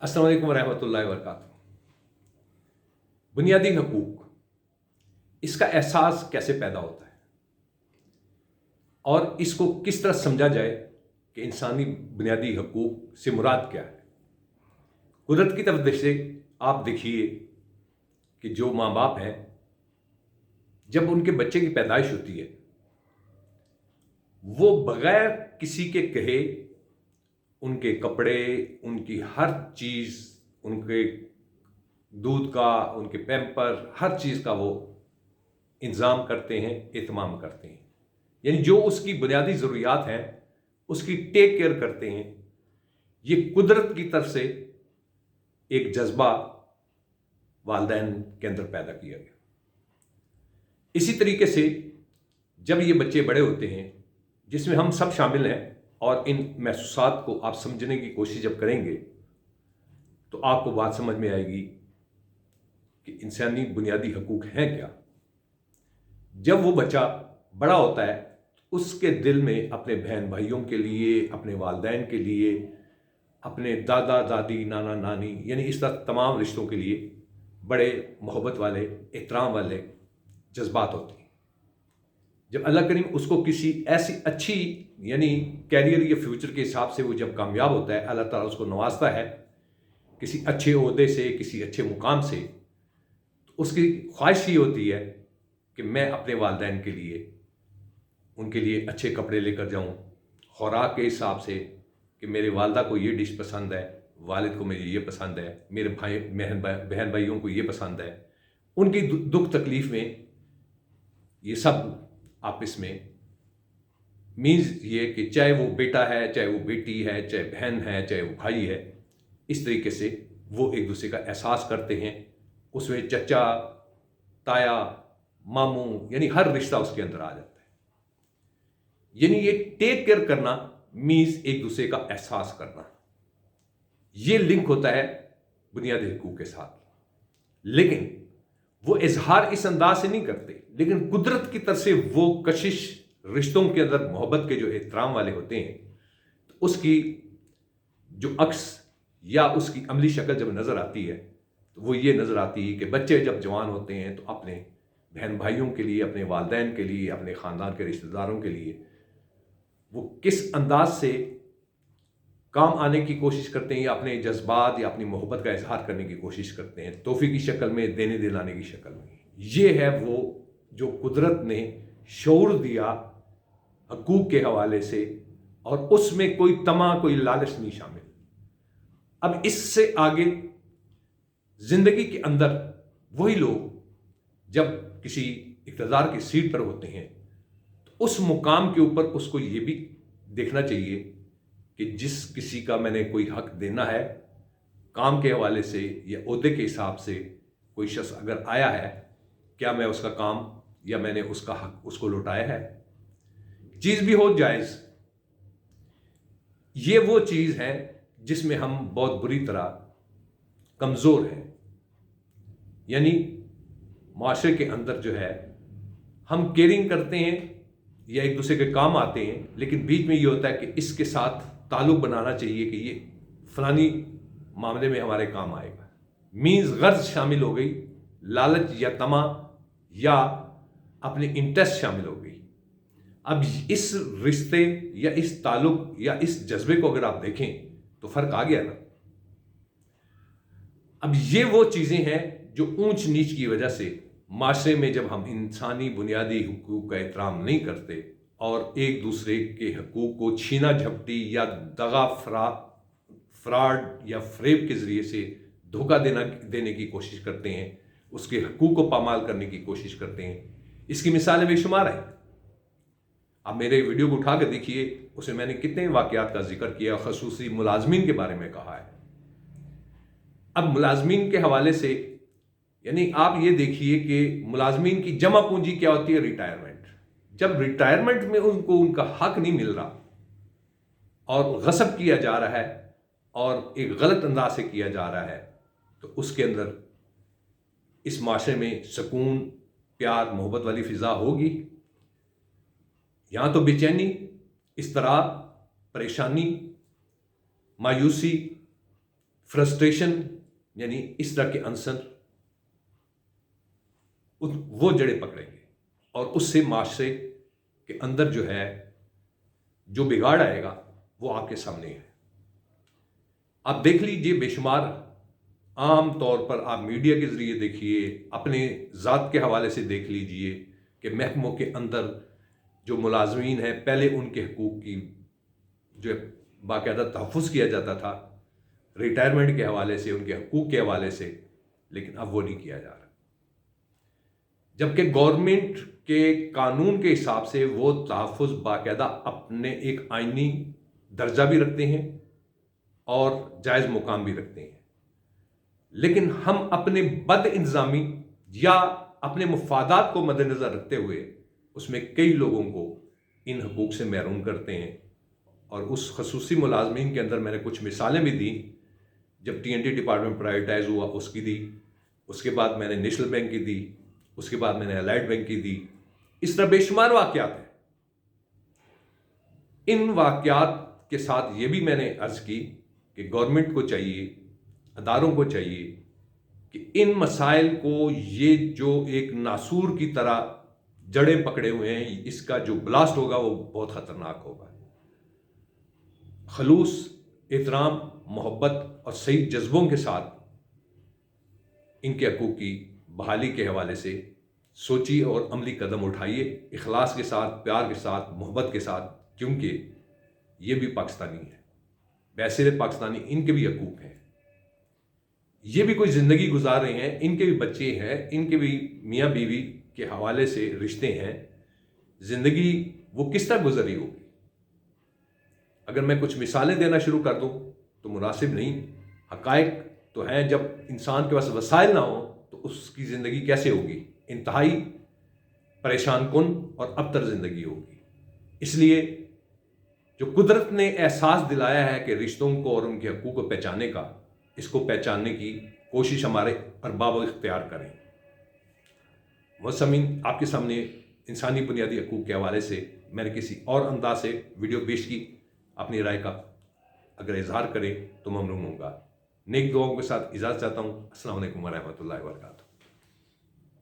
अस्सलाम वालेकुम रहमतुल्लाहि व बरकातुहू। बुनियादी हकूक, इसका एहसास कैसे पैदा होता है और इसको किस तरह समझा जाए कि इंसानी बुनियादी हकूक से मुराद क्या है। कुदरत की तरफ से आप देखिए कि जो माँ बाप हैं, जब उनके बच्चे की पैदाइश होती है, वो बगैर किसी के कहे उनके कपड़े, उनकी हर चीज़, उनके दूध का, उनके पैम्पर, हर चीज़ का वो इंतज़ाम करते हैं, एहतमाम करते हैं। यानी जो उसकी बुनियादी ज़रूरियात हैं उसकी टेक केयर करते हैं। ये कुदरत की तरफ से एक जज्बा वालिदैन के अंदर पैदा किया गया। इसी तरीके से जब ये बच्चे बड़े होते हैं, जिसमें हम सब शामिल हैं, और इन महसूसात को आप समझने की कोशिश जब करेंगे तो आपको बात समझ में आएगी कि इंसानी बुनियादी हकूक हैं क्या। जब वो बच्चा बड़ा होता है तो उसके दिल में अपने बहन भाइयों के लिए, अपने वालिदैन के लिए, अपने दादा दादी, नाना नानी, यानी इस तरह तमाम रिश्तों के लिए बड़े मोहब्बत वाले, एहतराम वाले जज्बात होते हैं। जब अल्लाह करीम उसको किसी ऐसी अच्छी, यानी कैरियर या फ्यूचर के हिसाब से वो जब कामयाब होता है, अल्लाह ताला उसको नवाजता है किसी अच्छे ओहदे से, किसी अच्छे मुकाम से, तो उसकी ख्वाहिश ये होती है कि मैं अपने वालिदैन के लिए, उनके लिए अच्छे कपड़े लेकर जाऊं, खुराक के हिसाब से कि मेरे वालदा को ये डिश पसंद है, वालिद को मुझे ये पसंद है, मेरे भाई बहन भाइयों को ये पसंद है। उनकी दुख तकलीफ में ये सब आपस में मीन्स ये कि चाहे वो बेटा है, चाहे वो बेटी है, चाहे बहन है, चाहे वो भाई है, इस तरीके से वो एक दूसरे का एहसास करते हैं। उसमें चचा, ताया, मामू, यानी हर रिश्ता उसके अंदर आ जाता है। यानी ये टेक केयर करना मीन्स एक दूसरे का एहसास करना। ये लिंक होता है बुनियादी हकूक के साथ। लेकिन वो इजहार इस अंदाज से नहीं करते, लेकिन कुदरत की तरफ से वो कशिश रिश्तों के अंदर मोहब्बत के जो एहतराम वाले होते हैं, तो उसकी जो अक्स या उसकी अमली शक्ल जब नज़र आती है तो वो ये नज़र आती है कि बच्चे जब जवान होते हैं तो अपने बहन भाइयों के लिए, अपने वालिदैन के लिए, अपने ख़ानदान के रिश्तेदारों के लिए वो किस अंदाज से काम आने की कोशिश करते हैं, या अपने जज्बात या अपनी मोहब्बत का इजहार करने की कोशिश करते हैं, तोहफे की शक्ल में, देने दिलाने की शक्ल में। ये है वो जो कुदरत ने शऊर दिया हकूक के हवाले से, और उसमें कोई तमा, कोई लालच नहीं शामिल। अब इससे आगे जिंदगी के अंदर वही लोग जब किसी इक़्तिदार की सीट पर होते हैं तो उस मुकाम के ऊपर उसको ये भी देखना चाहिए कि जिस किसी का मैंने कोई हक देना है, काम के हवाले से या ओहदे के हिसाब से कोई शख्स अगर आया है, क्या मैं उसका काम या मैंने उसका हक उसको लौटाया है। चीज़ भी हो जायज़, ये वो चीज़ है जिसमें हम बहुत बुरी तरह कमज़ोर हैं। यानी माशरे के अंदर जो है हम केयरिंग करते हैं या एक दूसरे के काम आते हैं, लेकिन बीच में ये होता है कि इसके साथ ताल्लुक़ बनाना चाहिए कि ये फलानी मामले में हमारे काम आएगा। मीन्स गर्ज शामिल हो गई, लालच या तमा या अपने इंटरेस्ट शामिल हो गई। अब इस रिश्ते या इस ताल्लुक़ या इस जज्बे को अगर आप देखें तो फ़र्क आ गया ना। अब ये वो चीज़ें हैं जो ऊंच नीच की वजह से माशरे में जब हम इंसानी बुनियादी हुकूक का एहतराम नहीं करते और एक दूसरे के हकूक को छीना झपटी या दगा फ्रॉड या फ्रेब के ज़रिए से धोखा देने की कोशिश करते हैं, उसके हकूक को पामाल करने की कोशिश करते हैं। इसकी मिसालें बेशुमार हैं। आप मेरे वीडियो को उठा कर देखिए, उसमें मैंने कितने वाक़यात का जिक्र किया, ख़ुसूसी मुलाज़मीन के बारे में कहा है। अब मुलाज़मीन के हवाले से यानी आप ये देखिए कि मुलाज़मीन की जमा पूंजी क्या होती है, रिटायरमेंट। जब रिटायरमेंट में उनको उनका हक नहीं मिल रहा और गसब किया जा रहा है और एक गलत अंदाज से किया जा रहा है, तो उसके अंदर इस माशरे में सुकून, प्यार, मोहब्बत वाली फ़िज़ा होगी? यहाँ तो बेचैनी, इस्तराब, परेशानी, मायूसी, فرسٹریشن یعنی اس طرح کے عنصر وہ جڑیں پکڑیں گے اور اس سے معاشرے کے اندر جو ہے جو بگاڑ آئے گا وہ آپ کے سامنے ہے. آپ دیکھ لیجئے، بے شمار عام طور پر آپ میڈیا کے ذریعے دیکھیے، اپنے ذات کے حوالے سے دیکھ لیجئے کہ محکموں کے اندر جو ملازمین ہیں، پہلے ان کے حقوق کی جو باقاعدہ تحفظ کیا جاتا تھا ریٹائرمنٹ کے حوالے سے، ان کے حقوق کے حوالے سے، لیکن اب وہ نہیں کیا جا رہا. جبکہ گورنمنٹ کے قانون کے حساب سے وہ تحفظ باقاعدہ اپنے ایک آئینی درجہ بھی رکھتے ہیں اور جائز مقام بھی رکھتے ہیں، لیکن ہم اپنے بد انتظامی یا اپنے مفادات کو مد نظر رکھتے ہوئے اس میں کئی لوگوں کو ان حقوق سے محروم کرتے ہیں. اور اس خصوصی ملازمین کے اندر میں نے کچھ مثالیں بھی دیں. جب T N T department privatize ہوا اس کی دی، اس کے بعد میں نے نیشنل بینک کی دی، اس کے بعد میں نے الائڈ بینک کی دی. اس طرح بے شمار واقعات ہیں. ان واقعات کے ساتھ یہ بھی میں نے عرض کی کہ گورنمنٹ کو چاہیے، اداروں کو چاہیے کہ ان مسائل کو، یہ جو ایک ناسور کی طرح جڑیں پکڑے ہوئے ہیں، اس کا جو بلاسٹ ہوگا وہ بہت خطرناک ہوگا. خلوص، احترام، محبت اور صحیح جذبوں کے ساتھ ان کے حقوق کی بحالی کے حوالے سے سوچیے اور عملی قدم اٹھائیے، اخلاص کے ساتھ، پیار کے ساتھ، محبت کے ساتھ، کیونکہ یہ بھی پاکستانی ہے، بحیثیت پاکستانی ان کے بھی حقوق ہیں. یہ بھی کوئی زندگی گزار رہے ہیں، ان کے بھی بچے ہیں، ان کے بھی میاں بیوی کے حوالے سے رشتے ہیں. زندگی وہ کس طرح گزری ہوگی؟ اگر میں کچھ مثالیں دینا شروع کر دوں تو مناسب نہیں. حقائق تو ہیں، جب انسان کے پاس وسائل نہ ہوں تو اس کی زندگی کیسے ہوگی؟ انتہائی پریشان کن اور ابتر زندگی ہوگی. اس لیے جو قدرت نے احساس دلایا ہے کہ رشتوں کو اور ان کے حقوق کو پہچاننے کا، اس کو پہچاننے کی کوشش ہمارے ارباب اختیار کریں. محترمین، آپ کے سامنے انسانی بنیادی حقوق کے حوالے سے میں نے کسی اور انداز سے ویڈیو پیش کی. اپنی رائے کا اگر اظہار کریں تو ممنون ہوں گا. نیک دعاؤں کے ساتھ اجازت چاہتا ہوں. السلام علیکم ورحمۃ اللہ وبرکاتہ.